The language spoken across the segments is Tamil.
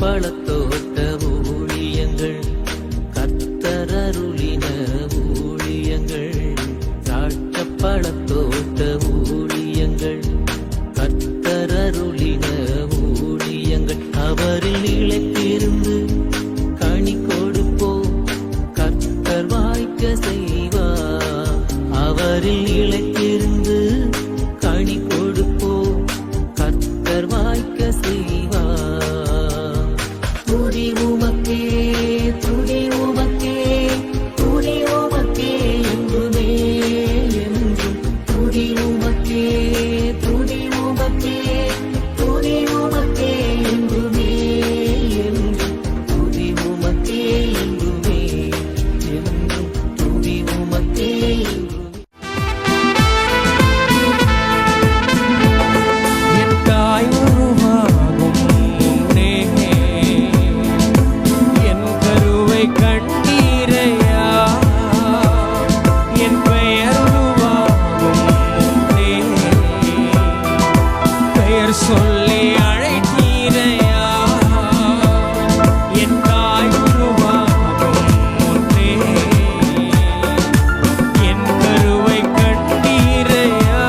பழத்தோட்ட ஊழியங்கள், கர்த்தரருளின ஊழியங்கள். திராட்சை பழத்தோட்ட ஊழியங்கள், கர்த்தரருளின ஊழியங்கள். அவரில் இழைத்திருந்து கனி கொடுப்போம், கர்த்தர் வாய்க்க செய்வார். அவரில் இழைத்திருந்து கனி கொடுப்போம், கர்த்தர் வாய்க்க செய்வார். துதி உமக்கே, துதி உமக்கே, துதி உமக்கே என்றுமே என்றும். துதி உமக்கே, துதி உமக்கே, துதி உமக்கே என்றுமே என்றும். துதி உமக்கே என்றுமே என்றும். துதி உமக்கே என்றுமே. என் தாய் உருவாகும் முன்னே என் கருவை கண்டீரையா. என் பெயர் உருவாகும் முன்னே பெயர் சொல்லி அழைத்தீரையா. என் தாய் உருவாகும் முன்னே என் கருவை கண்டீரையா.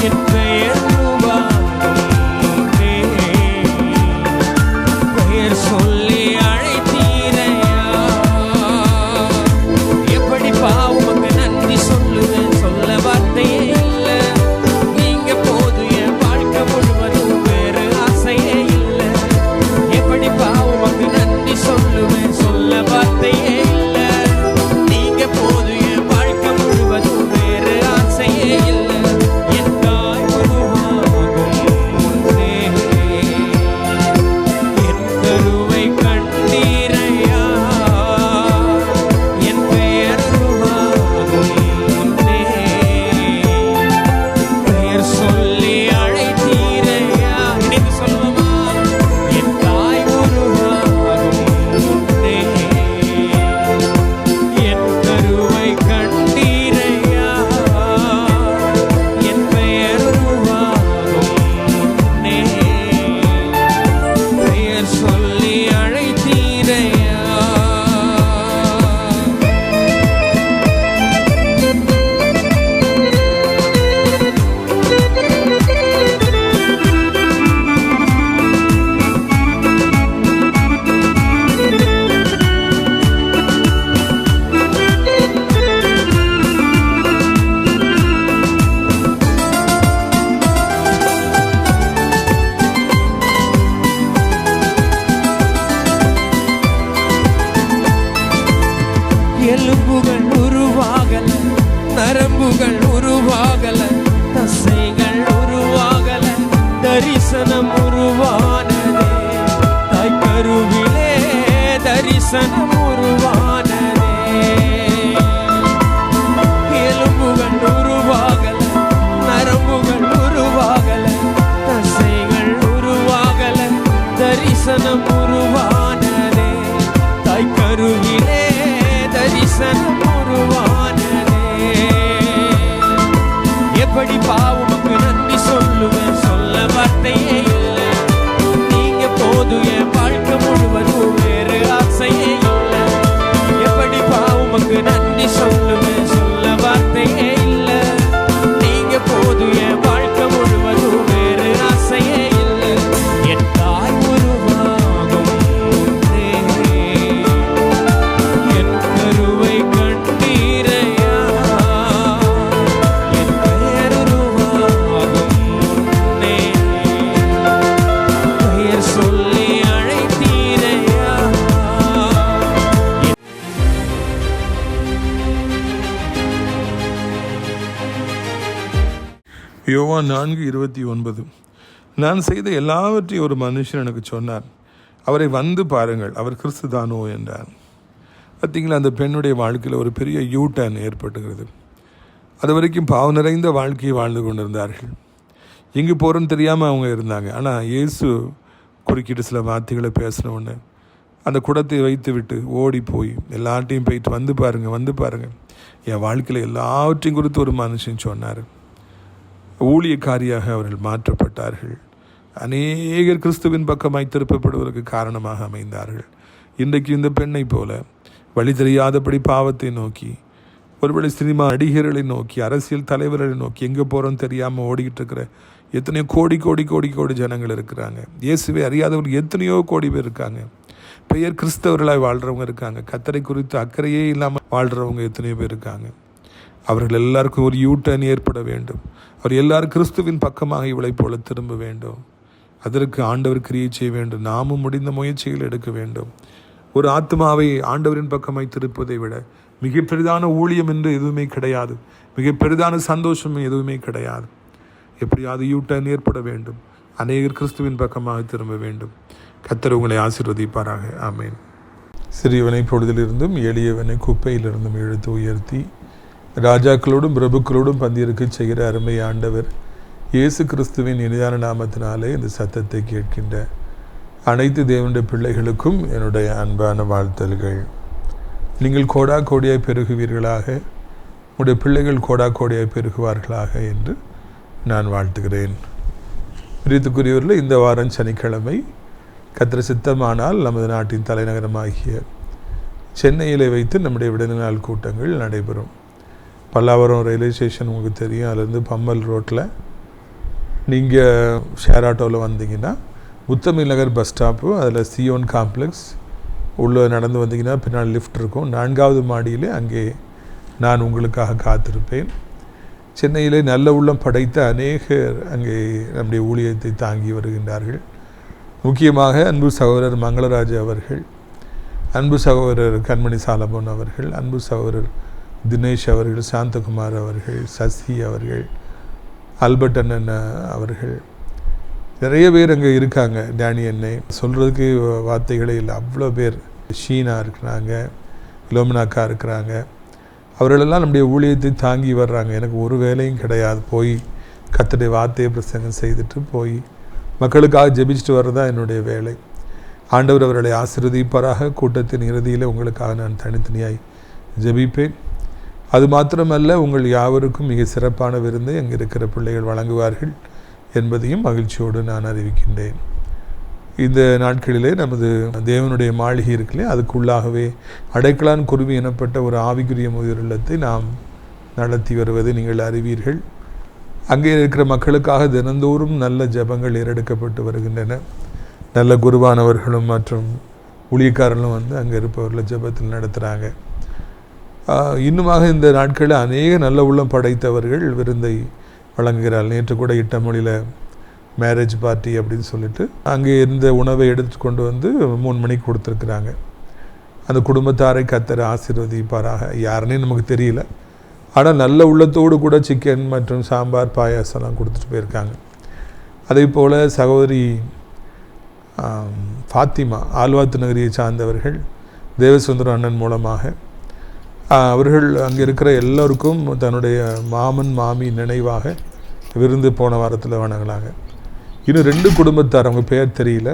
என் பெயர் உருவாகும் முன்னே பெயர் சொல்லி அழைத்தீரையா. எப்படி பாவமக்கு நன்றி சொல்லுவேன், சொல்ல வார்த்தையே இல்லை. நீங்க போது என் வாழ்க்கை முழுவதும் வேறு ஆசையே இல்லை. எப்படி பாவமக்கு நன்றி சொல்லுவேன், சொல்ல வார்த்தையே இல்லை. நீங்க போது என் வாழ்க்கை முழுவதும் வேறு ஆசையே இல்லை. என் தாய் உருவாகும் முன்னே என் கருவை கண்டீரையா. என் பெயர் உருவாகும் முன்னே பெயர் சொல்லி அழைத்தீரையா. இணைந்து சொல்லுமா, என் தாய் உருவாகும் முன்னே என் கருவை கண்டீரையா. என் பெயர் உருவாகும் முன்னே பெயர் சொல்லி அழைத்தீரையா. எலும்புகள் உருவாகல, நரம்புகள் உருவாகல, தசைகள் உருவாகல, தரிசனம் உருவானதே. தாய் கருவிலே தரிசனம் உருவானதே. எலும்புகள் உருவாகல, நரம்புகள் உருவாகல, தசைகள் உருவாகல, தரிசனம் உருவானதே. தாய் கருவிலே தரிசனம் உருவானதே. எப்படி பாவமக்கு நன்றி சொல்லுவேன், சொல்ல வார்த்தையே இல்லை. நீங்க போது என் வாழ்க்கை முழுவதும் வேறு ஆசையே இல்லை. எப்படி பாவமக்கு நன்றி சொல்லுவேன், சொல்ல வார்த்தையே இல்லை. நீங்க போது என் வாழ்க்கை முழுவதும் வேறு ஆசையே இல்லை. என் தாய் உருவாகும் முன்னே என் கருவை கண்டீரையா. என் பெயர் உருவாகும் முன்னே பெயர் சொல்லி அழைத்தீரையா. யோவான் 4:29. நான் செய்த எல்லாவற்றையும் ஒரு மனுஷன் எனக்கு சொன்னார், அவரை வந்து பாருங்கள், அவர் கிறிஸ்து தானோ என்றார். பார்த்தீங்களா, அந்த பெண்ணுடைய வாழ்க்கையில் ஒரு பெரிய யூட்டர்ன் ஏற்பட்டுகிறது. அது வரைக்கும் பாவம் நிறைந்த வாழ்க்கையை வாழ்ந்து கொண்டிருந்தார்கள். எங்கே போகிறோன்னு தெரியாமல் அவங்க இருந்தாங்க. ஆனால் இயேசு குறுக்கிட்டு சில வார்த்தைகளை பேசின உடனே அந்த குடத்தை வைத்து விட்டு ஓடி போய் எல்லாட்டையும் போயிட்டு வந்து பாருங்கள், என் வாழ்க்கையில் எல்லாவற்றையும் குறித்து ஒரு மனுஷன் சொன்னார். ஊழியக்காரியாக அவர்கள் மாற்றப்பட்டார்கள். அநேகர் கிறிஸ்துவின் பக்கமாய் திருப்பப்படுவதற்கு காரணமாக அமைந்தார்கள். இன்றைக்கு இந்த பெண்ணை போல வழி தெரியாதபடி பாவத்தை நோக்கி, ஒருவேளை சினிமா நடிகர்களை நோக்கி, அரசியல் தலைவர்களை நோக்கி, எங்கே போகிறோன்னு தெரியாமல் ஓடிக்கிட்டு இருக்கிற எத்தனையோ கோடி கோடி கோடி கோடி ஜனங்கள் இருக்கிறாங்க. இயேசுவை அறியாதவர்கள் எத்தனையோ கோடி பேர் இருக்காங்க. பெயர் கிறிஸ்தவர்களாய் வாழ்கிறவங்க இருக்காங்க. கர்த்தரை குறித்து அக்கறையே இல்லாமல் வாழ்கிறவங்க எத்தனையோ பேர் இருக்காங்க. அவர்கள் எல்லாருக்கும் ஒரு யூட்டர்ன் ஏற்பட வேண்டும். அவர் எல்லாரும் கிறிஸ்துவின் பக்கமாக இவளை போல திரும்ப வேண்டும். அதற்கு ஆண்டவர் கிரியை செய்ய வேண்டும். நாமும் முடிந்த முயற்சிகள் எடுக்க வேண்டும். ஒரு ஆத்மாவை ஆண்டவரின் பக்கமாய் திருப்பதை விட மிக பெரிதான ஊழியம் என்று எதுவுமே கிடையாது. மிக பெரிதான சந்தோஷம் எதுவுமே கிடையாது. எப்படியாவது யூட்டர்ன் ஏற்பட வேண்டும். அநேகர் கிறிஸ்துவின் பக்கமாக திரும்ப வேண்டும். கர்த்தர் உங்களை ஆசீர்வதிப்பாராக. ஆமேன். சிறியவனை பொழுதிலிருந்தும் எளியவனை குப்பையிலிருந்தும் இழுத்து உயர்த்தி ராஜாக்களோடும் பிரபுக்களோடும் பந்தியிருக்க செய்கிற அருமை ஆண்டவர் இயேசு கிறிஸ்துவின் இனிதான நாமத்தினாலே இந்த சத்தத்தை கேட்கின்ற அனைத்து தேவனுடைய பிள்ளைகளுக்கும் என்னுடைய அன்பான வாழ்த்தல்கள். நீங்கள் கோடா கோடியாய் பெருகுவீர்களாக, உங்களுடைய பிள்ளைகள் கோடா கோடியாய் பெருகுவார்களாக என்று நான் வாழ்த்துகிறேன். பிரியத்துக்குரியவர்கள், இந்த வாரம் சனிக்கிழமை கர்த்தர் சித்தமானால் நமது நாட்டின் தலைநகரமாகிய சென்னையில் வைத்து நம்முடைய விடுதலை நாள் கூட்டங்கள் நடைபெறும். பல்லாவரம் ரயில்வே ஸ்டேஷன் உங்களுக்கு தெரியும். அதுலேருந்து பம்மல் ரோட்டில் நீங்கள் ஷேர் ஆட்டோவில் வந்தீங்கன்னா முத்தமிழ் நகர் பஸ் ஸ்டாப்பு, அதில் சியோன் காம்ப்ளெக்ஸ் உள்ளே நடந்து வந்தீங்கன்னா பின்னால் லிஃப்ட் இருக்கும். 4வது மாடியிலே அங்கே நான் உங்களுக்காக காத்திருப்பேன். சென்னையிலே நல்ல உள்ளம் படைத்த அநேகர் அங்கே நம்முடைய ஊழியத்தை தாங்கி வருகின்றார்கள். முக்கியமாக அன்பு சகோதரர் மங்களராஜ் அவர்கள், அன்பு சகோதரர் கண்மணி சாலமோன் அவர்கள், அன்பு சகோதரர் தினேஷ் அவர்கள், சாந்தகுமார் அவர்கள், சசி அவர்கள், ஆல்பர்ட் அண்ணன் அவர்கள், நிறைய பேர் அங்கே இருக்காங்க. டேனி அண்ணே, சொல்கிறதுக்கு வார்த்தைகளே இல்லை, அவ்வளோ பேர். ஷீனா இருக்கிறாங்க, லோமினாக்கா இருக்கிறாங்க. அவர்களெல்லாம் நம்முடைய ஊழியத்தை தாங்கி வர்றாங்க. எனக்கு ஒரு வேலையும் கிடையாது. போய் கர்த்தருடைய வார்த்தையை பிரசங்கம் செய்துட்டு போய் மக்களுக்காக ஜெபிச்சுட்டு வர்றதான் என்னுடைய வேலை. ஆண்டவர் அவர்களை ஆசீர்வதிப்பாராக. கூட்டத்தின் இறுதியில் உங்களுக்காக நான் தனித்தனியாய் ஜெபிப்பேன். அது மாத்திரமல்ல, உங்கள் யாவருக்கும் மிக சிறப்பான விருந்தை அங்கே இருக்கிற பிள்ளைகள் வழங்குவார்கள் என்பதையும் மகிழ்ச்சியோடு நான் அறிவிக்கின்றேன். இந்த நாட்களிலே நமது தேவனுடைய மாளிகை இருக்குல்லையே, அதுக்குள்ளாகவே அடைக்கலான் குருவி எனப்பட்ட ஒரு ஆவிக்குரிய முதியோர் இல்லத்தை நாம் நடத்தி வருவதை நீங்கள் அறிவீர்கள். அங்கே இருக்கிற மக்களுக்காக தினந்தோறும் நல்ல ஜெபங்கள் ஏறெடுக்கப்பட்டு வருகின்றன. நல்ல குருவானவர்களும் மற்றும் ஊழியக்காரர்களும் வந்து அங்கே இருப்பவர்களை ஜெபத்தில் நடத்துகிறாங்க. இன்னுமாக இந்த நாட்களில் அநேக நல்ல உள்ளம் படைத்தவர்கள் விருந்தை வழங்குகிறார். நேற்று கூட இட்டமொழியில் மேரேஜ் பார்ட்டி அப்படின்னு சொல்லிட்டு அங்கே இருந்த உணவை எடுத்து கொண்டு வந்து 3 மணிக்கு கொடுத்துருக்குறாங்க. அந்த குடும்பத்தாரை கர்த்தர் ஆசீர்வதிப்பாராக. யாருன்னே நமக்கு தெரியல, ஆனால் நல்ல உள்ளத்தோடு கூட சிக்கன் மற்றும் சாம்பார் பாயாசம்லாம் கொடுத்துட்டு போயிருக்காங்க. அதே போல் சகோதரி ஃபாத்திமா ஆல்வாத்து நகரியை சார்ந்தவர்கள் தேவசுந்தரம் அண்ணன் மூலமாக அவர்கள் அங்கே இருக்கிற எல்லோருக்கும் தன்னுடைய மாமன் மாமி நினைவாக விருந்து போன வாரத்தில் வணங்கினாங்க. இன்னும் 2 குடும்பத்தார், அவங்க பேர் தெரியல,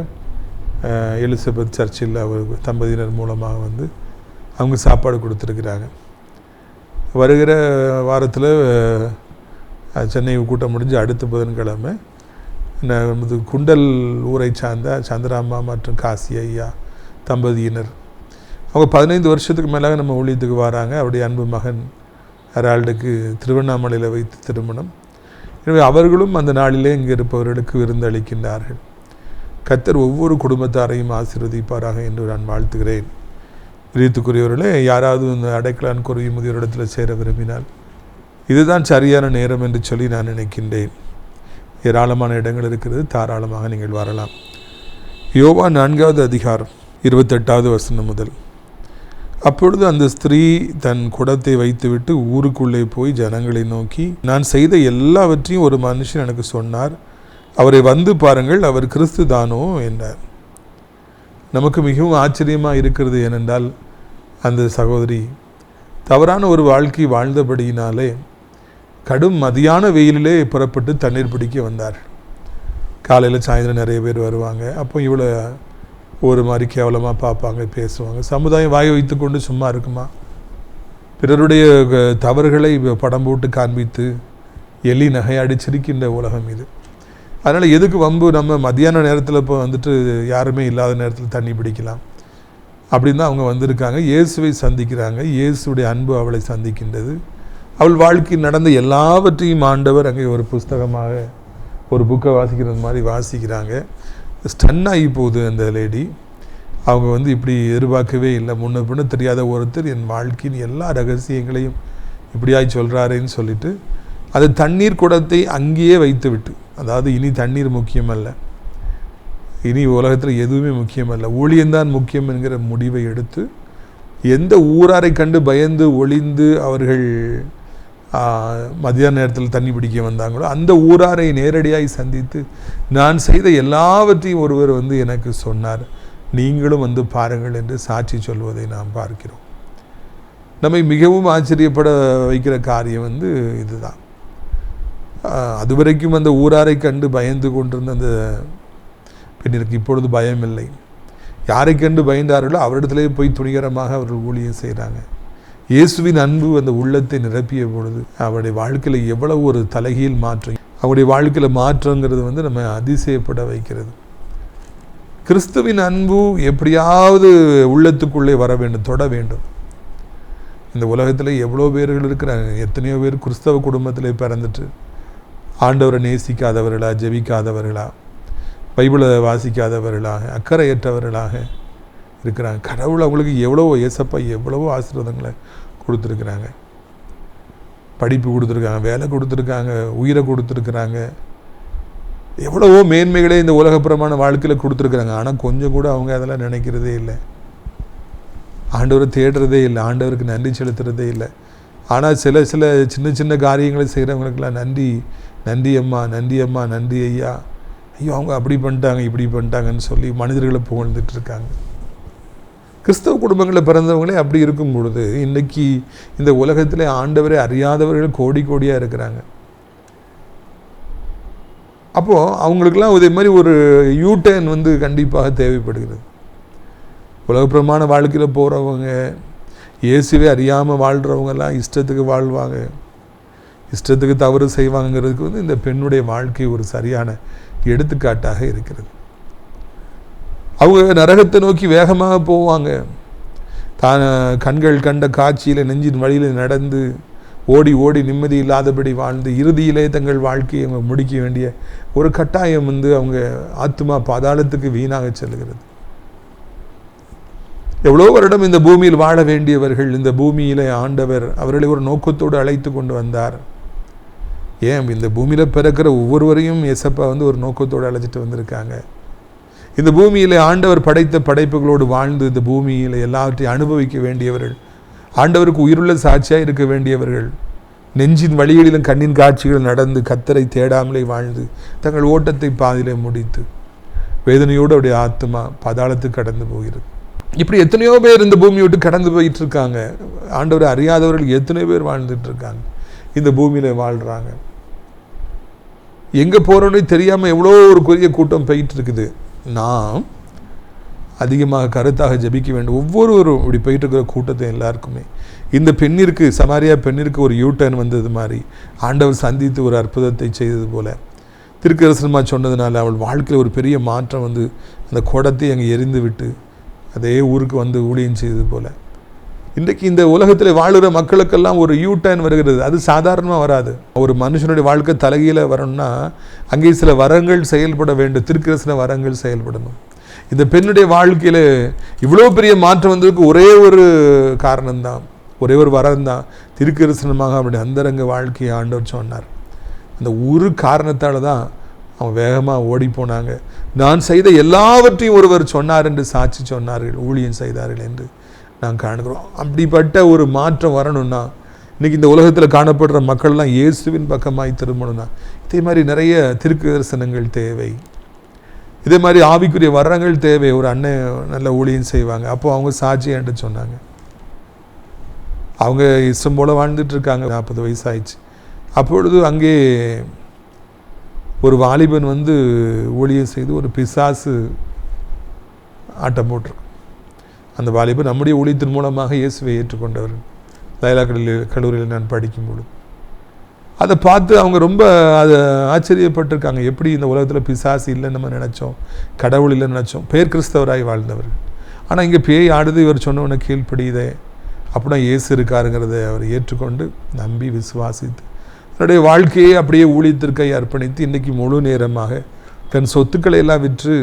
எலிசபெத் சர்ச்சில் அவர் தம்பதியினர் மூலமாக வந்து அவங்க சாப்பாடு கொடுத்துருக்குறாங்க. வருகிற வாரத்தில் சென்னை கூட்டம் முடிஞ்சு அடுத்த புதன்கிழமை நமது குண்டல் ஊரை சார்ந்த சந்திராம்மா மற்றும் காசி ஐயா தம்பதியினர், அவங்க 15 வருஷத்துக்கு மேலாக நம்ம ஊழியத்துக்கு வராங்க. அவருடைய அன்பு மகன் ஹெரால்டுக்கு திருவண்ணாமலையில் வைத்து திருமணம். எனவே அவர்களும் அந்த நாளிலே இங்கே இருப்பவர்களுக்கு விருந்தளிக்கின்றார்கள். கர்த்தர் ஒவ்வொரு குடும்பத்தாரையும் ஆசீர்வதிப்பாராக என்று நான் வாழ்த்துகிறேன். பிரியத்துக்குரியவர்களே, யாராவது இந்த அடைக்கலான் குருவி முதியோரிடத்தில் சேர விரும்பினால் இதுதான் சரியான நேரம் என்று சொல்லி நான் நினைக்கின்றேன். ஏராளமான இடங்கள் இருக்கிறது, தாராளமாக நீங்கள் வரலாம். யோவான் 4வது அதிகாரம் 28வது வசனம் முதல். அப்பொழுது அந்த ஸ்திரீ தன் குடத்தை வைத்துவிட்டு ஊருக்குள்ளே போய் ஜனங்களை நோக்கி, நான் செய்த எல்லாவற்றையும் ஒரு மனுஷன் எனக்கு சொன்னார், அவரை வந்து பாருங்கள், அவர் கிறிஸ்து தானோ என்றார். நமக்கு மிகவும் ஆச்சரியமாக இருக்கிறது. ஏனென்றால் அந்த சகோதரி தவறான ஒரு வாழ்க்கை வாழ்ந்தபடியினாலே கடும் மதியான வெயிலிலே புறப்பட்டு தண்ணீர் பிடிக்க வந்தார். காலையில் சாயந்தரம் நிறைய பேர் வருவாங்க. அப்போ இவ்வளோ ஒரு மாதிரி கேவலமாக பார்ப்பாங்க, பேசுவாங்க. சமுதாயம் வாய் வைத்து கொண்டு சும்மா இருக்குமா? பிறருடைய தவறுகளை படம் போட்டு காண்பித்து எள்ளி நகையாடி சிரிக்கின்ற உலகம் இது. அதனால் எதுக்கு வம்பு, நம்ம மத்தியான நேரத்தில் இப்போ வந்துட்டு யாருமே இல்லாத நேரத்தில் தண்ணி பிடிக்கலாம் அப்படின்னு தான் அவங்க வந்திருக்காங்க. இயேசுவை சந்திக்கிறாங்க. இயேசுடைய அன்பு அவளை சந்திக்கின்றது. அவள் வாழ்க்கையில் நடந்த எல்லாவற்றையும் ஆண்டவர் அங்கே ஒரு புஸ்தகமாக, ஒரு புக்கை வாசிக்கிறது மாதிரி வாசிக்கிறாங்க. ஸ்டன் ஆகி போகுது அந்த லேடி. அவங்க வந்து இப்படி எதிர்பார்க்கவே இல்லை. முன்ன பின்ன தெரியாத ஒருத்தர் என் வாழ்க்கையின் எல்லா ரகசியங்களையும் இப்படியாய் சொல்கிறாரேன்னு சொல்லிட்டு அது தண்ணீர் குடத்தை அங்கேயே வைத்து விட்டு, அதாவது இனி தண்ணீர் முக்கியமல்ல, இனி உலகத்தில் எதுவுமே முக்கியமல்ல, ஊழியம்தான் முக்கியம் என்கிற முடிவை எடுத்து எந்த ஊராரை கண்டு பயந்து ஒளிந்து அவர்கள் மதியான நேரத்தில் தண்ணி பிடிக்க வந்தாங்களோ அந்த ஊராரை நேரடியாக சந்தித்து நான் செய்த எல்லாவற்றையும் ஒருவர் வந்து எனக்கு சொன்னார், நீங்களும் வந்து பாருங்கள் என்று சாட்சி சொல்வதை நாம் பார்க்கிறோம். நம்மை மிகவும் ஆச்சரியப்பட வைக்கிற காரியம் வந்து இதுதான். அதுவரைக்கும் அந்த ஊராரை கண்டு பயந்து கொண்டிருந்த அந்த பெண்ணிற்கு இப்பொழுது பயம் இல்லை. யாரை கண்டு பயந்தார்களோ அவரிடத்திலே போய் துணிகரமாக அவர்கள் ஊழியம் செய்கிறாங்க. இயேசுவின் அன்பு அந்த உள்ளத்தை நிரப்பிய பொழுது அவருடைய வாழ்க்கையில் எவ்வளவு ஒரு தலைகீழ் மாற்றம், அவருடைய வாழ்க்கையில் மாற்றங்கிறது வந்து நம்ம அதிசயப்பட வைக்கிறது. கிறிஸ்துவின் அன்பு எப்படியாவது உள்ளத்துக்குள்ளே வர வேண்டும், தொட வேண்டும். இந்த உலகத்தில் எவ்வளோ பேர்கள் இருக்கிறாங்க. எத்தனையோ பேர் கிறிஸ்தவ குடும்பத்தில் பிறந்துட்டு ஆண்டவரை நேசிக்காதவர்களா, ஜெபிக்காதவர்களா, பைபிளை வாசிக்காதவர்களாக, அக்கறையற்றவர்களாக இருக்கிறாங்க. கடவுள் அவங்களுக்கு எவ்வளவோ, ஏசப்பா எவ்வளவோ ஆசீர்வாதங்களை கொடுத்துருக்குறாங்க. படிப்பு கொடுத்துருக்காங்க, வேலை கொடுத்துருக்காங்க, உயிரை கொடுத்துருக்குறாங்க, எவ்வளவோ மேன்மைகளே இந்த உலகப்புறமான வாழ்க்கையில் கொடுத்துருக்குறாங்க. ஆனால் கொஞ்சம் கூட அவங்க அதெல்லாம் நினைக்கிறதே இல்லை, ஆண்டவரை தேடுறதே இல்லை, ஆண்டவருக்கு நன்றி செலுத்துறதே இல்லை. ஆனால் சில சின்ன சின்ன காரியங்களை செய்கிறவங்களுக்கெல்லாம் நன்றி அம்மா, நன்றி அம்மா, நன்றி ஐயா, ஐயோ அவங்க அப்படி பண்ணிட்டாங்க இப்படி பண்ணிட்டாங்கன்னு சொல்லி மனிதர்களை புகழ்ந்துட்டு இருக்காங்க. கிறிஸ்தவ குடும்பங்களில் பிறந்தவங்களே அப்படி இருக்கும் பொழுது இன்றைக்கி இந்த உலகத்தில் ஆண்டவரை அறியாதவர்கள் கோடி கோடியாக இருக்கிறாங்க. அப்போது அவங்களுக்கெல்லாம் இதே மாதிரி ஒரு யூடர்ன் வந்து கண்டிப்பாக தேவைப்படுகிறது. உலகப்பிரமான வாழ்க்கையில் போகிறவங்க, இயேசுவே அறியாமல் வாழ்கிறவங்கெல்லாம் இஷ்டத்துக்கு வாழ்வாங்க, இஷ்டத்துக்கு தவறு செய்வாங்கிறதுக்கு வந்து இந்த பெண்ணுடைய வாழ்க்கை ஒரு சரியான எடுத்துக்காட்டாக இருக்கிறது. அவங்க நரகத்தை நோக்கி வேகமாக போவாங்க. தான் கண்கள் கண்ட காட்சியில் நெஞ்சின் வழியில் நடந்து ஓடி ஓடி நிம்மதி இல்லாதபடி வாழ்ந்து இறுதியிலே தங்கள் வாழ்க்கையை அவங்க முடிக்க வேண்டிய ஒரு கட்டாயம் வந்து அவங்க ஆத்மா பாதாளத்துக்கு வீணாக செல்கிறது. எவ்வளோ வருடம் இந்த பூமியில் வாழ வேண்டியவர்கள் இந்த பூமியிலே ஆண்டவர் அவர்களை ஒரு நோக்கத்தோடு அழைத்து கொண்டு வந்தார். ஏன் இந்த பூமியில் பிறக்கிற ஒவ்வொருவரையும் ஏசப்பா வந்து ஒரு நோக்கத்தோடு அழைச்சிட்டு வந்திருக்காங்க. இந்த பூமியில் ஆண்டவர் படைத்த படைப்புகளோடு வாழ்ந்து இந்த பூமியில் எல்லாவற்றையும் அனுபவிக்க வேண்டியவர்கள், ஆண்டவருக்கு உயிருள்ள சாட்சியாக இருக்க வேண்டியவர்கள், நெஞ்சின் வழிகளிலும் கண்ணின் காட்சிகள் நடந்து கத்தரை தேடாமலே வாழ்ந்து தங்கள் ஓட்டத்தை பாதியிலே முடித்து வேதனையோடு அவருடைய ஆத்மா பாதாளத்துக்கு கடந்து போகிறது. இப்படி எத்தனையோ பேர் இந்த பூமியை விட்டு கடந்து போயிட்டு இருக்காங்க. ஆண்டவரை அறியாதவர்கள் எத்தனையோ பேர் வாழ்ந்துட்டு இருக்காங்க, இந்த பூமியில் வாழ்கிறாங்க. எங்கே போகிறோன்னே தெரியாமல் எவ்வளோ ஒரு பெரிய கூட்டம் போயிட்டு இருக்குது. நாம் அதிகமாக கருத்தாக ஜெபிக்க வேண்டும். ஒவ்வொருவரும் இப்படி போயிட்டு இருக்கிற கூட்டத்தை எல்லாருக்குமே இந்த பெண்ணிற்கு, சமாரியா பெண்ணிற்கு ஒரு யூட்டர்ன் வந்தது மாதிரி ஆண்டவர் சந்தித்து ஒரு அற்புதத்தை செய்தது போல திருக்கரசனமாக சொன்னதுனால அவள் வாழ்க்கையில் ஒரு பெரிய மாற்றம் வந்து அந்த குடத்தை அங்கே எரிந்து விட்டு அதே ஊருக்கு வந்து ஊழியம் செய்தது போல இன்றைக்கு இந்த உலகத்தில் வாழுகிற மக்களுக்கெல்லாம் ஒரு யூட்டர்ன் வருகிறது. அது சாதாரணமாக வராது. ஒரு மனுஷனுடைய வாழ்க்கை தலைகீழ வரணும்னா அங்கே சில வரங்கள் செயல்பட வேண்டும், திருக்கரசன வரங்கள் செயல்படணும். இந்த பெண்ணுடைய வாழ்க்கையில் இவ்வளோ பெரிய மாற்றம் வந்ததுக்கு ஒரே ஒரு காரணம்தான், ஒரே ஒரு வரம்தான், திருக்கரசனமாக அவருடைய அந்தரங்க வாழ்க்கையை ஆண்டவர் சொன்னார். அந்த ஒரு காரணத்தால் தான் அவன் வேகமாக ஓடி போனாங்க. நான் செய்த எல்லாவற்றையும் ஒருவர் சொன்னார் என்று சாட்சி சொன்னார்கள், ஊழியம் செய்தார்கள் என்று நாங்கள் காணுகிறோம். அப்படிப்பட்ட ஒரு மாற்றம் வரணும்னா இன்றைக்கி இந்த உலகத்தில் காணப்படுற மக்கள்லாம் இயேசுவின் பக்கமாய் திரும்பணும்னா இதே மாதிரி நிறைய திருக்கதர்சனங்கள் தேவை, இதே மாதிரி ஆவிக்குரிய வரங்கள் தேவை. ஒரு அண்ணன் நல்ல ஊழியம் செய்வாங்க, அப்போது அவங்க சாட்சி என்கிட்ட சொன்னாங்க. அவங்க இஷ்டம் போல் வாழ்ந்துட்டுருக்காங்க, 40 வயசாகிடுச்சு. அப்பொழுது அங்கே ஒரு வாலிபன் வந்து ஊழியம் செய்து ஒரு பிசாசு ஆட்டம் போட்டிருக்கு. அந்த வாலிபர் நம்முடைய ஊழியத்தின் மூலமாக இயேசுவை ஏற்றுக்கொண்டவர். லயலா கல்லூரியில் நான் படிக்கும்பொழுது அதை பார்த்து அவங்க ரொம்ப அதை ஆச்சரியப்பட்டிருக்காங்க. எப்படி இந்த உலகத்தில் பிசாசு இல்லைன்னு நம்ம நினச்சோம், கடவுள் இல்லைன்னு நினச்சோம், பேர் கிறிஸ்தவராய் வாழ்ந்தவர்கள். ஆனால் இங்கே பேய் ஆடுது, இவர் சொன்னவனை கீழ்ப்படியுதே, அப்படின்னா இயேசு இருக்காருங்கிறத அவர் ஏற்றுக்கொண்டு நம்பி விசுவாசித்து தன்னுடைய வாழ்க்கையை அப்படியே ஊழியத்திற்கை அர்ப்பணித்து இன்றைக்கி முழு நேரமாக தன் சொத்துக்களை எல்லாம் விற்று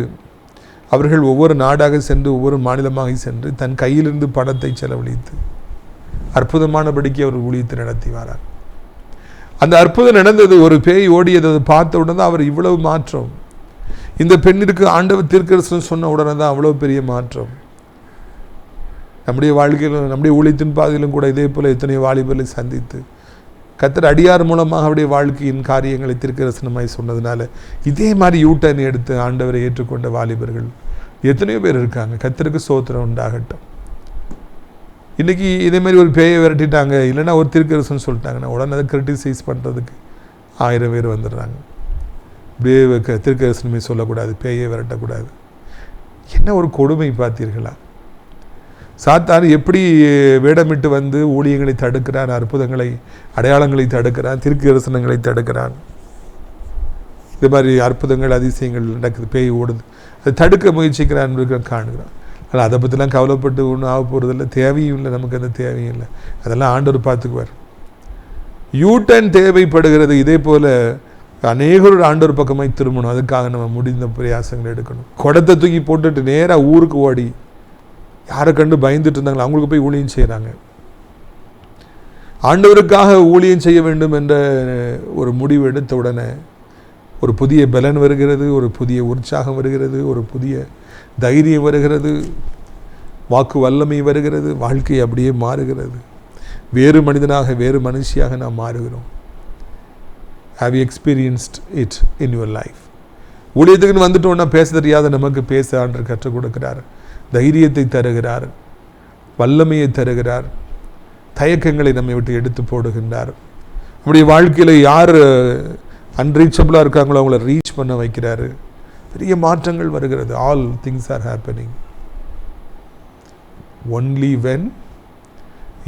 அவர்கள் ஒவ்வொரு நாடாக சென்று ஒவ்வொரு மாநிலமாக சென்று தன் கையிலிருந்து பணத்தை செலவழித்து அற்புதமானபடிக்கு அவர் ஊழியத்தை நடத்தி வரார். அந்த அற்புதம் நடந்தது, ஒரு பேய் ஓடியது, அதை பார்த்த உடனே தான் அவர் இவ்வளவு மாற்றம். இந்த பெண்ணிற்கு ஆண்டவர் தீர்க்கதரிசனம் சொன்ன உடனே தான் அவ்வளோ பெரிய மாற்றம். நம்முடைய வாழ்க்கையிலும் நம்முடைய ஊழியத்தின் பாதையிலும் கூட இதே போல் எத்தனையோ வாலிபர்களை சந்தித்து கர்த்தர் அடியார் மூலமாக அவருடைய வாழ்க்கையின் காரியங்களை தீர்க்கதரிசனமாய் சொன்னதுனால இதே மாதிரி யூட்டர்ன் எடுத்து ஆண்டவரை ஏற்றுக்கொண்ட வாலிபர்கள் எத்தனையோ பேர் இருக்காங்க. கர்த்தருக்கு ஸ்தோத்திரம் உண்டாகட்டும். இன்றைக்கி இதே மாதிரி ஒரு பேயை விரட்டிட்டாங்க, இல்லைன்னா ஒரு தீர்க்கதரிசனம் சொல்லிட்டாங்கன்னா உடனே அதை கிரிட்டிசைஸ் பண்ணுறதுக்கு 1000 பேர் வந்துடுறாங்க. இப்படியே தீர்க்கதரிசனமே சொல்லக்கூடாது, பேயை விரட்டக்கூடாது. என்ன ஒரு கொடுமை பார்த்தீர்களா? சாத்தான் எப்படி வேடமிட்டு வந்து ஊழியங்களை தடுக்கிறான், அற்புதங்களை அடையாளங்களை தடுக்கிறான், தீர்க்கதரிசனங்களை தடுக்கிறான். இது மாதிரி அற்புதங்கள் அதிசயங்கள் நடக்குது, பேய் ஓடுது, அதை தடுக்க முயற்சிக்கிறான் காணுகிறான். ஆனால் அதை பற்றிலாம் கவலைப்பட்டு ஒன்றும் ஆக போகிறதில்ல, தேவையும் இல்லை, நமக்கு அந்த தேவையும் இல்லை. அதெல்லாம் ஆண்டவர் பார்த்துக்குவார். யூட்டன் தேவைப்படுகிறது. இதே போல் அநேகரோட ஆண்டவர் பக்கமாய் திரும்பணும். அதுக்காக நம்ம முடிந்த பிரயாசங்கள் எடுக்கணும். குடத்தை தூக்கி போட்டுட்டு நேராக ஊருக்கு ஓடி யாரை கண்டு பயந்துட்டு இருந்தாங்களோ அவங்களுக்கு போய் ஊழியம் செய்கிறாங்க. ஆண்டவருக்காக ஊழியம் செய்ய வேண்டும் என்ற ஒரு முடிவு எடுத்த உடனே ஒரு புதிய பலன் வருகிறது, ஒரு புதிய உற்சாகம் வருகிறது, ஒரு புதிய தைரியம் வருகிறது, வாக்கு வல்லமை வருகிறது, வாழ்க்கை அப்படியே மாறுகிறது. வேறு மனிதனாக வேறு மனுஷியாக நாம் மாறுகிறோம். Have you experienced it in your life? ஊழியத்துக்குன்னு வந்துட்டோன்னா பேச தெரியாத நமக்கு பேச ஆண்டவர் கற்றுக் கொடுக்கிறார், தைரியத்தை தருகிறார், வல்லமையை தருகிறார், தயக்கங்களை நம்மை விட்டு எடுத்து போடுகின்றார். நம்முடைய வாழ்க்கையில் யார் அன்ரீச்சபிளாக இருக்காங்களோ அவங்கள ரீச் பண்ண வைக்கிறாரு. பெரிய மாற்றங்கள் வருகிறது. All things are happening only when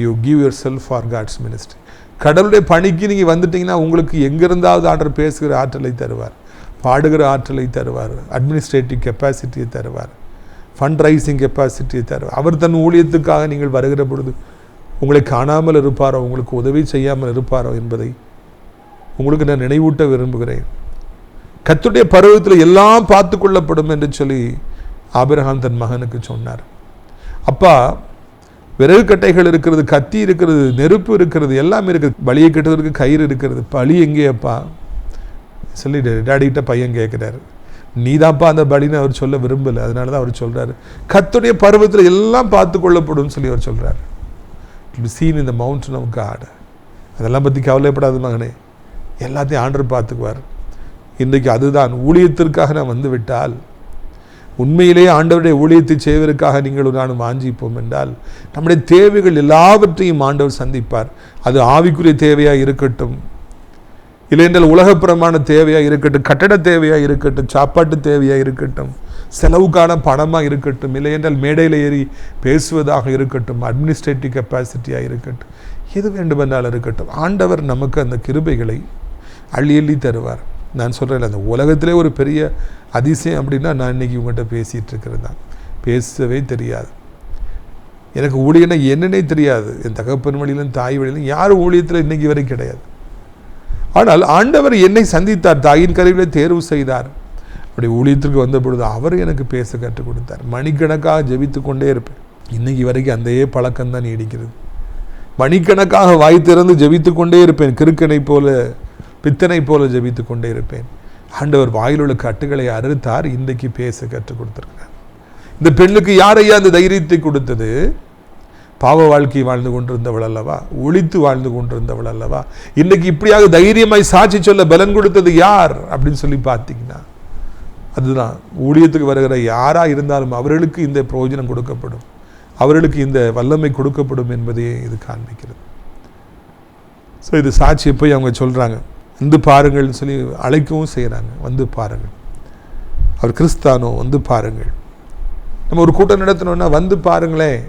you give yourself for God's ministry. கடவுளுடைய பணிக்கு நீங்கள் வந்துட்டீங்கன்னா உங்களுக்கு எங்கிருந்தாவது ஆர்டர் பேசுகிற ஆற்றலை தருவார், பாடுகிற ஆற்றலை தருவார், அட்மினிஸ்ட்ரேட்டிவ் கெப்பாசிட்டியை தருவார், ஃபண்ட் ரைசிங் கெப்பாசிட்டியை தருவார். அவர் தன் ஊழியத்துக்காக நீங்கள் வருகிற பொழுது உங்களை காணாமல் இருப்பாரோ, உங்களுக்கு உதவி செய்யாமல் இருப்பாரோ என்பதை உங்களுக்கு நான் நினைவூட்ட விரும்புகிறேன். கர்த்தருடைய பருவத்தில் எல்லாம் பார்த்து கொள்ளப்படும் என்று சொல்லி ஆபிரகாம் தன் மகனுக்கு சொன்னார். அப்பா, விறகு கட்டைகள் இருக்கிறது, கத்தி இருக்கிறது, நெருப்பு இருக்கிறது, எல்லாமே இருக்குது, பலியை கட்டுவதற்கு கயிறு இருக்கிறது, பலி எங்கே அப்பா சொல்லி டேடிகிட்ட பையன் கேட்குறாரு. நீதான்ப்பா அந்த பலின்னு அவர் சொல்ல விரும்பலை. அதனால தான் அவர் சொல்கிறாரு, கர்த்தருடைய பருவத்தில் எல்லாம் பார்த்து கொள்ளப்படும் சொல்லி அவர் சொல்கிறார். சீன் இந்த மவுண்டன் ஆஃப் காட். அதெல்லாம் பற்றி கவலைப்படாத மகனே, எல்லாத்தையும் ஆண்டவர் பார்த்துக்குவார். இன்றைக்கு அதுதான் ஊழியத்திற்காக நான் வந்து விட்டால், உண்மையிலேயே ஆண்டவருடைய ஊழியத்தை செய்வதற்காக நீங்கள் நானும் வாஞ்சிப்போம் என்றால் நம்முடைய தேவைகள் எல்லாவற்றையும் ஆண்டவர் சந்திப்பார். அது ஆவிக்குரிய தேவையாக இருக்கட்டும், இல்லையென்றால் உலகப்புறமான தேவையாக இருக்கட்டும், கட்டட தேவையாக இருக்கட்டும், சாப்பாட்டு தேவையாக இருக்கட்டும், செலவுக்கான பணமாக இருக்கட்டும், இல்லையென்றால் மேடையில் ஏறி பேசுவதாக இருக்கட்டும், அட்மினிஸ்ட்ரேட்டிவ் கெப்பாசிட்டியாக இருக்கட்டும், எது வேண்டுமென்றால் இருக்கட்டும், ஆண்டவர் நமக்கு அந்த கிருபைகளை அள்ளி அள்ளி தருவார். நான் சொல்கிறேன், அந்த உலகத்திலே ஒரு பெரிய அதிசயம் அப்படின்னா நான் இன்றைக்கி உங்கள்கிட்ட பேசிகிட்டு இருக்கிறது தான். பேசவே தெரியாது, எனக்கு ஊழியன்னா என்னன்னே தெரியாது. என் தகப்பன் வழியிலும் தாய் வழியிலும் யாரும் ஊழியத்தில் இன்றைக்கி வரை கிடையாது. ஆனால் ஆண்டவர் என்னை சந்தித்தார், தாயின் கருவிலே தேர்வு செய்தார். அப்படி ஊழியத்திற்கு வந்த பொழுது அவர் எனக்கு பேச கற்றுக் கொடுத்தார். மணிக்கணக்காக ஜெபித்து கொண்டே இருப்பேன். இன்றைக்கி வரைக்கும் அந்த பழக்கம்தான் நீடிக்கிறது. மணிக்கணக்காக வாய் திறந்து ஜெபித்து கொண்டே இருப்பேன். கிறுக்கனை போல பித்தனை போல ஜெபித்து கொண்டே இருப்பேன். ஆண்டவர் வாயில் உள்ள கட்டுகளை அறுத்தார், இன்றைக்கு பேச கற்றுக் கொடுத்திருக்கிறார். இந்த பெண்ணுக்கு யாரையா அந்த தைரியத்தை கொடுத்தது? பாவ வாழ்க்கை வாழ்ந்து கொண்டிருந்தவள் அல்லவா, ஒழித்து வாழ்ந்து கொண்டிருந்தவள் அல்லவா. இன்றைக்கு இப்படியாக தைரியமாய் சாட்சி சொல்ல பலன் கொடுத்தது யார் அப்படின்னு சொல்லி பார்த்தீங்கன்னா அதுதான் ஊழியத்துக்கு வருகிற யாராக இருந்தாலும் அவர்களுக்கு இந்த பிரயோஜனம் கொடுக்கப்படும், அவர்களுக்கு இந்த வல்லமை கொடுக்கப்படும் என்பதையே இது காண்பிக்கிறது. ஸோ இது சாட்சியை போய் அவங்க சொல்கிறாங்க, வந்து பாருங்கள்னு சொல்லி அழைக்கவும் செய்கிறாங்க. வந்து பாருங்கள், அவர் கிறிஸ்தானோ, வந்து பாருங்கள். நம்ம ஒரு கூட்டம் நடத்தணும்னா வந்து பாருங்களேன்,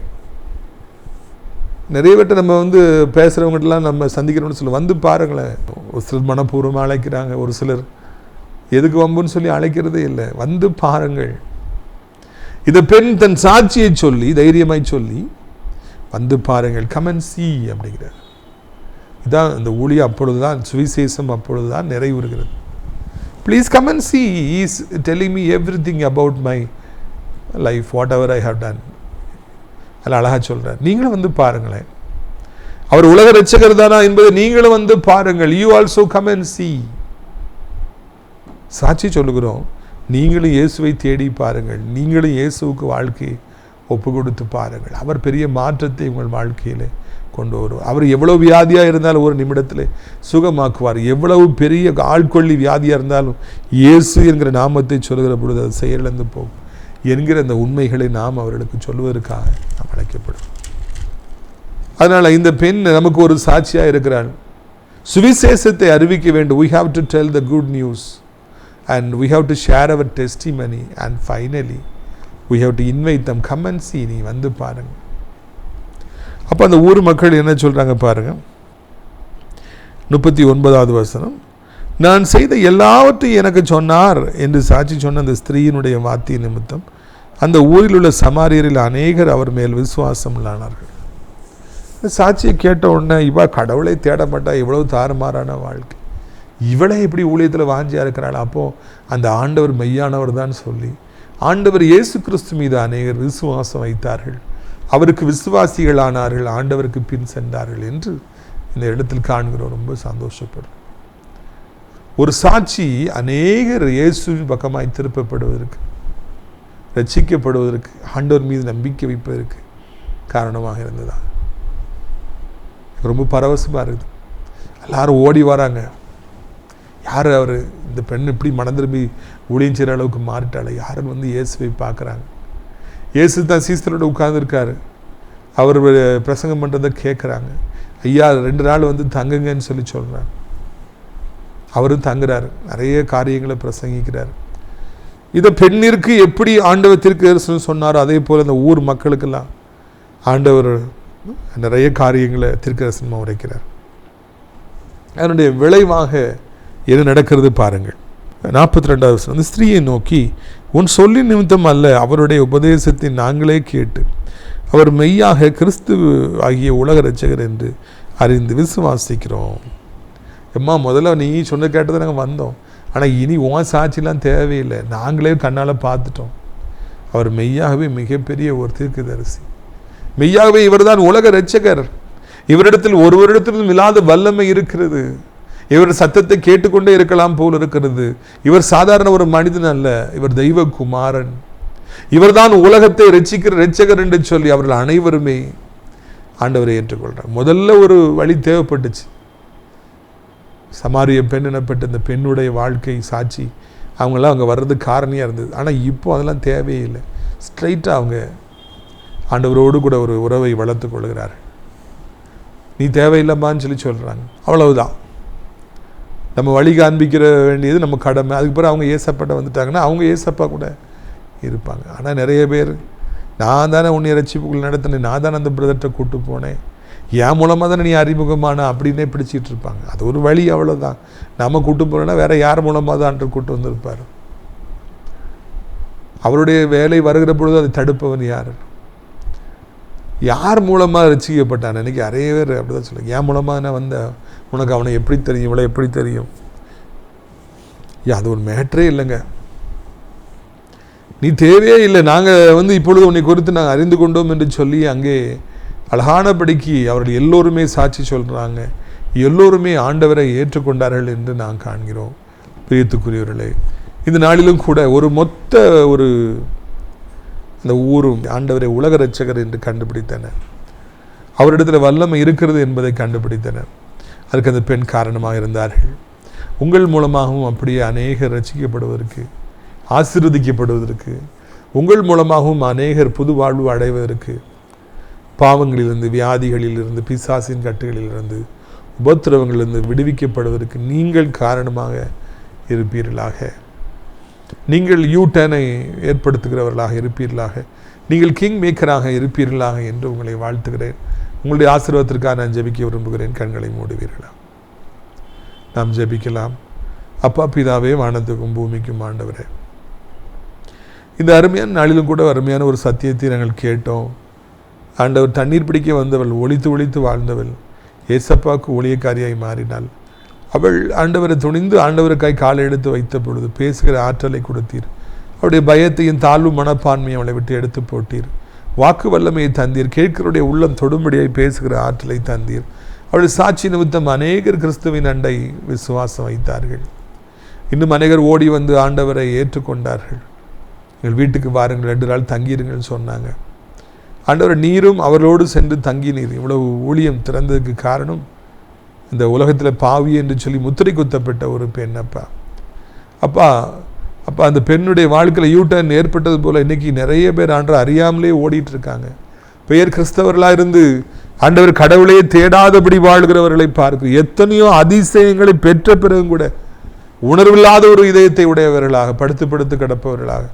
நிறைய பேர்ட்ட நம்ம வந்து பேசுகிறவங்ககிட்டலாம் நம்ம சந்திக்கிறோம்னு சொல்லி வந்து பாருங்களேன். ஒரு சிலர் மனப்பூர்வமாக அழைக்கிறாங்க, ஒரு சிலர் எதுக்கு வம்புன்னு சொல்லி அழைக்கிறதே இல்லை. வந்து பாருங்கள். இந்த பெண் தன் சாட்சியை சொல்லி தைரியமாய் சொல்லி வந்து பாருங்கள், கம் அண்ட் சீ அப்படிங்கிறார். இதான் இந்த ஊழியம், அப்பொழுதுதான் சுவிசேஷம் அப்பொழுதுதான் நிறைவுறுகிறது. Please come and see, he is telling me everything about my life, whatever I have done. அதில் அழகாக சொல்கிறார், நீங்களும் வந்து பாருங்களேன். அவர் உலக இரட்சகர் தானா என்பதை நீங்களும் வந்து பாருங்கள். யூ ஆல்சோ கம் அண்ட் சீ. சாட்சி சொல்லுகிறோம், நீங்களும் இயேசுவை தேடி பாருங்கள். நீங்களும் இயேசுவுக்கு வாழ்க்கையை ஒப்பு கொடுத்து பாருங்கள். அவர் பெரிய மாற்றத்தை உங்கள் வாழ்க்கையில் கொண்டு வருவார். அவர் எவ்வளவு வியாதியாக இருந்தாலும் ஒரு நிமிடத்தில் சுகமாக்குவார். எவ்வளவு பெரிய ஆள்கொள்ளி வியாதியாக இருந்தாலும் இயேசு என்கிற நாமத்தை சொல்லுகிற பொழுது அது செயலிழந்து போகும் என்கிற அந்த உண்மைகளை நாம் அவர்களுக்கு சொல்வதற்காக நாம் அழைக்கப்படும். அதனால் இந்த பெண் நமக்கு ஒரு சாட்சியாக இருக்கிறாள். சுவிசேஷத்தை அறிவிக்க வேண்டும். we have to tell the good news and we have to share our testimony and finally we have to invite them, come and see. நீ வந்து பாருங்க. அப்போ அந்த ஊர் மக்கள் என்ன சொல்கிறாங்க பாருங்க. 39வது வசனம், நான் செய்த எல்லாவற்றையும் எனக்கு சொன்னார் என்று சாட்சி சொன்ன அந்த ஸ்திரீயினுடைய வார்த்தை நிமித்தம் அந்த ஊரில் உள்ள சமாரியரில் அநேகர் அவர் மேல் விசுவாசம் உள்ளானார்கள். இந்த சாட்சியை கேட்ட உடனே இவா கடவுளை தேட மாட்டா, இவ்வளவு தாறுமாறான வாழ்க்கை, இவளே இப்படி ஊழியத்தில் வாஞ்சியாக இருக்கிறாள். அப்போது அந்த ஆண்டவர் மெய்யானவர் தான் சொல்லி ஆண்டவர் இயேசு கிறிஸ்து மீது அநேகர் விசுவாசம் வைத்தார்கள். அவருக்கு விசுவாசிகள் ஆனார்கள், ஆண்டவருக்கு பின் சென்றார்கள் என்று இந்த இடத்தில் காண்கிறோம். ரொம்ப சந்தோஷப்படுறோம். ஒரு சாட்சி அநேகர் இயேசுவின் பக்கமாய் திருப்பப்படுவதற்கு, ரட்சிக்கப்படுவதற்கு, ஆண்டவர் மீது நம்பிக்கை வைப்பதற்கு காரணமாக இருந்ததா. ரொம்ப பரவசமாக இருக்குது. எல்லாரும் ஓடி வராங்க. யார் அவர், இந்த பெண் இப்படி மனம் திரும்பி ஊழியம் செய்கிற அளவுக்கு மாறிட்டாள், யாருன்னு வந்து இயேசுவை பார்க்குறாங்க. இயேசு தான் சீஸ்தரோட உட்கார்ந்துருக்காரு. அவர் பிரசங்கம் பண்ணுறதை கேட்குறாங்க. ஐயா 2 நாள் வந்து தங்குங்கன்னு சொல்லி சொல்கிறாங்க. அவரும் தங்குறாரு, நிறைய காரியங்களை பிரசங்கிக்கிறார். இதை பெண்ணிற்கு எப்படி ஆண்டவர் தீர்க்கதரிசனம் சொன்னாரோ அதே போல் அந்த ஊர் மக்களுக்கெல்லாம் ஆண்டவர் நிறைய காரியங்களை தீர்க்கதரிசனமாக உரைக்கிறார். அதனுடைய விளைவாக என்ன நடக்கிறது பாருங்கள். 42வது வசனம், அந்த ஸ்திரீயை நோக்கி, உன் சொல்லி நிமித்தம் அல்ல, அவருடைய உபதேசத்தை நாங்களே கேட்டு அவர் மெய்யாக கிறிஸ்து ஆகிய உலக இரட்சகர் என்று அறிந்து விசுவாசிக்கிறோம். எம்மா, முதல்ல நீ சொன்ன கேட்டதை நாங்கள் வந்தோம், ஆனால் இனி உன் சாட்சிலாம் தேவையில்லை, நாங்களே கண்ணால் பார்த்துட்டோம். அவர் மெய்யாகவே மிகப்பெரிய ஒரு தீர்க்கதரிசி, மெய்யாகவே இவர் தான் உலக இரட்சகர். இவரிடத்தில் ஒருவரிடத்திலும் இல்லாத வல்லமை இருக்கிறது. இவர் சத்தத்தை கேட்டுக்கொண்டே இருக்கலாம் போல் இருக்கிறது. இவர் சாதாரண ஒரு மனிதன் அல்ல, இவர் தெய்வ குமாரன். இவர் தான் உலகத்தை ரட்சிக்கிற இரட்சகர் என்று சொல்லி அவர்கள் அனைவருமே ஆண்டவரை ஏற்றுக்கொள்றாங்க. முதல்ல ஒரு வழி தேவைப்பட்டுச்சு. சமாரிய பெண் எனப்பட்ட இந்த பெண்ணுடைய வாழ்க்கை சாட்சி அவங்களாம் அங்கே வர்றதுக்கு காரணியாக இருந்தது. ஆனால் இப்போ அதெல்லாம் தேவையில்லை. ஸ்ட்ரைட்டாக அவங்க ஆண்டவரோடு கூட ஒரு உறவை வளர்த்து கொள்கிறார்கள். நீ தேவையில்லைம்மான்னு சொல்லி சொல்கிறாங்க. அவ்வளவுதான். நம்ம வழி காண்பிக்கிற வேண்டியது நம்ம கடமை. அதுக்கு பிறகு அவங்க ஏசப்பாட்ட வந்துட்டாங்கன்னா அவங்க ஏசப்பா கூட இருப்பாங்க. ஆனால் நிறைய பேர், நான் தானே உன்னை ரட்சிப்புக்குள் நடத்தினேன், நான் தானே அந்த பிரதர்கிட்ட கூப்பிட்டு போனேன், என் மூலமாக தானே நீ அறிமுகமான அப்படின்னே பிடிச்சிட்டு இருப்பாங்க. அது ஒரு வழி, அவ்வளோதான். நம்ம கூட்டு போனோன்னா வேற யார் மூலமாக தான் அன்று கூட்டு வந்திருப்பார். அவருடைய வேலை வருகிற பொழுது அதை தடுப்பவன் யார்? யார் மூலமாக ரசிக்கப்பட்டான்? அன்றைக்கி நிறைய பேர் அப்படி தான் சொல்லுங்க, என் மூலமாக நான் வந்த, உனக்கு அவனை எப்படி தெரியும், இவளை எப்படி தெரியும்? அது ஒரு மேட்டரே இல்லைங்க. நீ தேவையே இல்லை. நாங்கள் இப்பொழுது உன்னை குறித்து நாங்கள் அறிந்து கொண்டோம் என்று சொல்லி அங்கே அழகானபடிக்கு அவர்கள் எல்லோருமே சாட்சி சொல்கிறாங்க. எல்லோருமே ஆண்டவரை ஏற்றுக்கொண்டார்கள் என்று நான் காண்கிறோம். பிரியத்துக்குரியவர்களே, இந்த நாளிலும் கூட ஒரு அந்த ஊரும் ஆண்டவரை உலக இரட்சகர் என்று கண்டுபிடித்தனர். அவரிடத்தில் வல்லமை இருக்கிறது என்பதை கண்டுபிடித்தனர். அதுக்கு அந்த பெண் காரணமாக இருந்தார்கள். உங்கள் மூலமாகவும் அப்படியே அநேகர் ரட்சிக்கப்படுவதற்கு, ஆசீர்வதிக்கப்படுவதற்கு, உங்கள் மூலமாகவும் அநேகர் புது வாழ்வு அடைவதற்கு, பாவங்களிலிருந்து, வியாதிகளிலிருந்து, பிசாசின் கட்டுகளிலிருந்து, உபத்திரவங்களிலிருந்து விடுவிக்கப்படுவதற்கு நீங்கள் காரணமாக இருப்பீர்களாக. நீங்கள் யூட்டனை ஏற்படுத்துகிறவர்களாக இருப்பீர்களாக. நீங்கள் கிங் மேக்கராக இருப்பீர்களாக என்று உங்களை வாழ்த்துகிறேன். உங்களுடைய ஆசீர்வாதத்திற்காக நான் ஜெபிக்க விரும்புகிறேன். கண்களை மூடுவீர்களா? நாம் ஜெபிக்கலாம். அப்பா பிதாவே, வானத்துக்கும் பூமிக்கும் ஆண்டவரே, இந்த அருமையான நாளிலும் கூட அருமையான ஒரு சத்தியத்தை நாங்கள் கேட்டோம். ஆண்டவர் தண்ணீர் பிடிக்க வந்தவள், ஒளித்து ஒளித்து வாழ்ந்தவள், ஏசப்பாவுக்கு ஊழியக்காரியாய் மாறினாள். அவள் ஆண்டவரை துணிந்து ஆண்டவருக்காய் காலை எடுத்து வைத்த பொழுது பேசுகிற ஆற்றலை கொடுத்தீர். அவருடைய பயத்தையும் தாழ்வு மனப்பான்மையை அவளை விட்டு எடுத்து போட்டீர். வாக்கு வல்லமையை தந்தீர். கேட்கிறவருடைய உள்ளம் தொடும்படியாய் பேசுகிற ஆற்றலை தந்தீர். அவள் சாட்சி நிமித்தம் அநேகர் கிறிஸ்துவின் அண்டை விசுவாசம் வைத்தார்கள். இன்னும் அநேகர் ஓடி வந்து ஆண்டவரை ஏற்றுக்கொண்டார்கள். எங்கள் வீட்டுக்கு வாருங்கள், 2 நாள் தங்கியிருங்கள் சொன்னாங்க. ஆண்டவர் நீரும் அவர்களோடு சென்று தங்கினீர். இவ்வளவு ஊழியம் திறந்ததுக்கு காரணம் இந்த உலகத்தில் பாவி என்று சொல்லி முத்திரை குத்தப்பட்ட ஒரு பெண். அப்பா அந்த பெண்ணுடைய வாழ்க்கையில் யூட்டர்ன் ஏற்பட்டது போல் இன்றைக்கி நிறைய பேர் ஆண்டவர் அறியாமலே ஓடிட்டு இருக்காங்க. பெயர் கிறிஸ்தவர்களாக இருந்து ஆண்டவர் கடவுளையே தேடாதபடி வாழ்கிறவர்களை பார்க்க, எத்தனையோ அதிசயங்களை பெற்ற பிறகும் கூட உணர்வில்லாத ஒரு இதயத்தை உடையவர்களாக, படுத்து கிடப்பவர்களாக,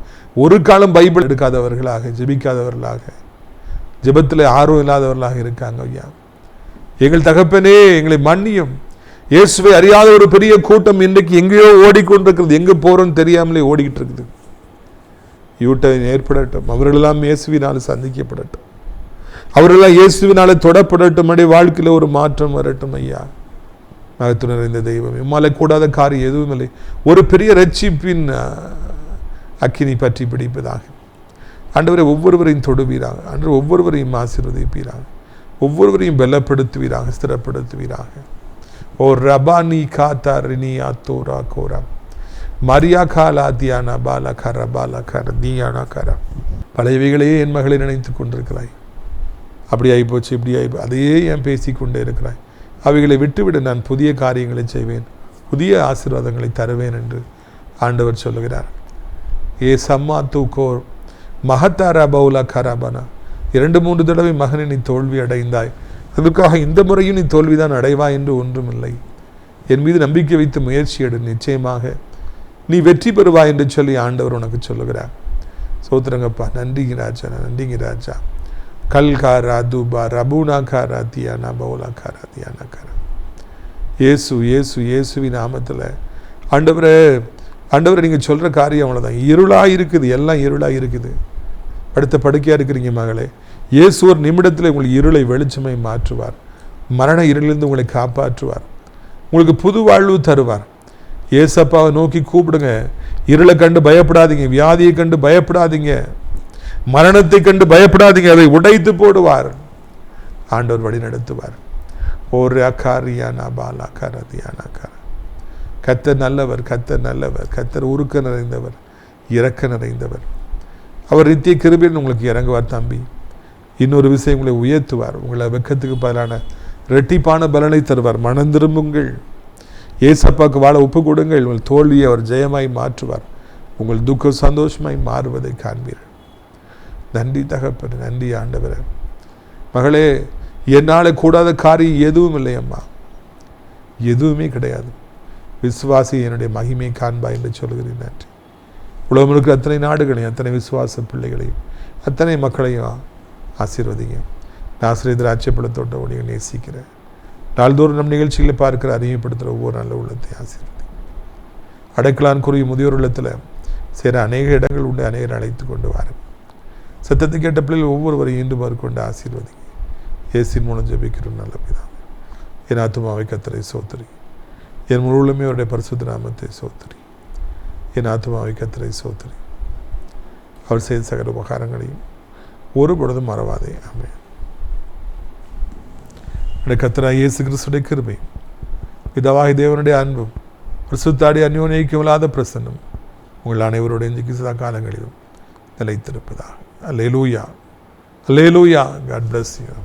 ஒரு காலம் பைபிள் எடுக்காதவர்களாக, ஜெபிக்காதவர்களாக, ஜெபத்தில் ஆர்வம் இல்லாதவர்களாக இருக்காங்க. ஐயா, எங்கள் தகப்பனே எங்களை மன்னியும். இயேசுவை அறியாத ஒரு பெரிய கூட்டம் இன்றைக்கு எங்கேயோ ஓடிக்கொண்டிருக்கிறது. எங்கே போகிறோன்னு தெரியாமலே ஓடிக்கிட்டு இருக்குது. யூட்டர்ன் ஏற்படட்டும். அவர்களெல்லாம் இயேசுவினால் சந்திக்கப்படட்டும். அவர்களெல்லாம் இயேசுவினால தொடப்படட்டும். அடைய வாழ்க்கையில் ஒரு மாற்றம் வரட்டும். ஐயா, மகத்து நிறைந்த தெய்வம், உம்மாலே கூடாத காரியம் எதுவும் இல்லை. ஒரு பெரிய ரட்சிப்பின் அக்கினி பற்றி பிடிப்பதாக ஆண்டவரை ஒவ்வொருவரையும் தொடுவீராக. ஆண்டவர் ஒவ்வொருவரையும் ஆசீர்வதிப்பீராக. ஒவ்வொருவரையும் பலப்படுத்துவீராக, ஸ்திரப்படுத்துவீராக. ஓ ரபானி காத்தாரினி ஆத்தோரா கோரா மரியா காலா தியானா பாலா கர தியானா கர. பழையவைகளையே என் மகளை நினைத்து கொண்டிருக்கிறாய். அப்படி ஆகிப்போச்சு, இப்படி ஆகி அதையே ஏன் பேசிக்கொண்டே இருக்கிறாய்? அவைகளை விட்டுவிட, நான் புதிய காரியங்களை செய்வேன், புதிய ஆசீர்வாதங்களை தருவேன் என்று ஆண்டவர் சொல்லுகிறார். ஏ சம்மா தூக்கோர் மகத்தாரா பவுலா கராபனா. 2-3 தடவை மகனை நீ தோல்வி அடைந்தாய். அதுக்காக இந்த முறையும் நீ தோல்விதான் அடைவாய் என்று ஒன்றுமில்லை. என் மீது நம்பிக்கை வைத்து முயற்சி எடு, நிச்சயமாக நீ வெற்றி பெறுவாய் என்று சொல்லி ஆண்டவர் உனக்கு சொல்லுகிறார். சோத்திரங்கப்பா, நன்றிங்க ராஜா, நன்றிங்க ராஜா. கல்காரா தூபா ரபூனா காரா தியானா பவுலா காரா தியானா காரா. இயேசுவின் நாமத்தில் ஆண்டவரை நீங்கள் சொல்கிற காரியம் அவ்வளோதான். இருளாக இருக்குது, எல்லாம் இருளாக இருக்குது. அடுத்த படுக்கையாக இருக்கிறீங்க மகளே, இயேசு ஒரு நிமிடத்தில் உங்களுக்கு இருளை வெளிச்சமை மாற்றுவார். மரண இருளிலிருந்து உங்களை காப்பாற்றுவார். உங்களுக்கு புது வாழ்வு தருவார். ஏசப்பாவை நோக்கி கூப்பிடுங்க. இருளை கண்டு பயப்படாதீங்க, வியாதியை கண்டு பயப்படாதீங்க, மரணத்தை கண்டு பயப்படாதீங்க. அதை உடைத்து போடுவார். ஆண்டவர் வழி நடத்துவார். ஒரு அக்காரியானா பாலா கரதியானா கர. கர்த்தர் நல்லவர், கர்த்தர் நல்லவர், கர்த்தர் உருக்க நிறைந்தவர், இரக்க நிறைந்தவர். அவர் நித்திய கிருபையில் உங்களுக்கு இறங்குவார் தம்பி. இன்னொரு விஷயம், உங்களை உயர்த்துவார். உங்களை வெக்கத்துக்கு பதிலான இரட்டிப்பான பலனை தருவார். மனம் திரும்புங்கள், ஏசப்பாக்கு வாழ ஒப்பு கொடுங்கள். உங்கள் தோல்வியை அவர் ஜெயமாய் மாற்றுவார். உங்கள் துக்கம் சந்தோஷமாய் மாறுவதை காண்பீர்கள். நன்றி தகப்பனே, நன்றி ஆண்டவரே. மகளே, என்னால் கூடாத காரியம் எதுவும் இல்லை அம்மா, எதுவுமே கிடையாது. விசுவாசி என்னுடைய மகிமை காண்பா என்று சொல்கிறேன். நன்றி. உலகம் இருக்கிற அத்தனை நாடுகளையும், அத்தனை விசுவாச பிள்ளைகளையும், அத்தனை மக்களையும் ஆசீர்வதிங்க. நான் ஆசிரியர் ஆட்சியப்படத்தோட்ட ஒளியை நேசிக்கிறேன். நாள்தோறும் நம் நிகழ்ச்சிகளை பார்க்கிற அறிமுகப்படுத்துகிற ஒவ்வொரு நல்ல உள்ளத்தை ஆசீர்வதி. அடைக்கலான் குறுகிய முதியோர் உள்ளத்தில் சேர அநேக இடங்கள் உண்டு. அநேகர் அழைத்து கொண்டு வாருங்கள். சத்தத்தை கேட்ட பிள்ளைகள் ஒவ்வொருவரையும் இன்று மேற்கொண்டு ஆசீர்வதிங்க. இயேசுவின் மூலம் ஜெபிக்கிறோம் நல்ல பிதாவே. என் ஆத்துமாவை கர்த்தரை சோத்திரி, என் முழுவதுமே அவருடைய பரிசுத்த நாமத்தை சோத்திரி. என் ஆத்துமாவை கர்த்தரை சோத்திரி. அவர் செய்த சகல உபகாரங்களையும் ஒரு பொழுதும் மறவாதே. ஆமென். கர்த்தராகிய இயேசு கிறிஸ்துவின் கிருபை, பிதாவாகிய தேவனுடைய அன்பும், பரிசுத்தாடி அந்யோன்ய ஐக்கியமில்லாத பிரசன்னம் உங்கள் அனைவருடைய இன்றைக்கு சதா காலங்களிலும் நிலைத்திருப்பதாக. அல்லேலூயா, அல்லேலூயா. God bless you.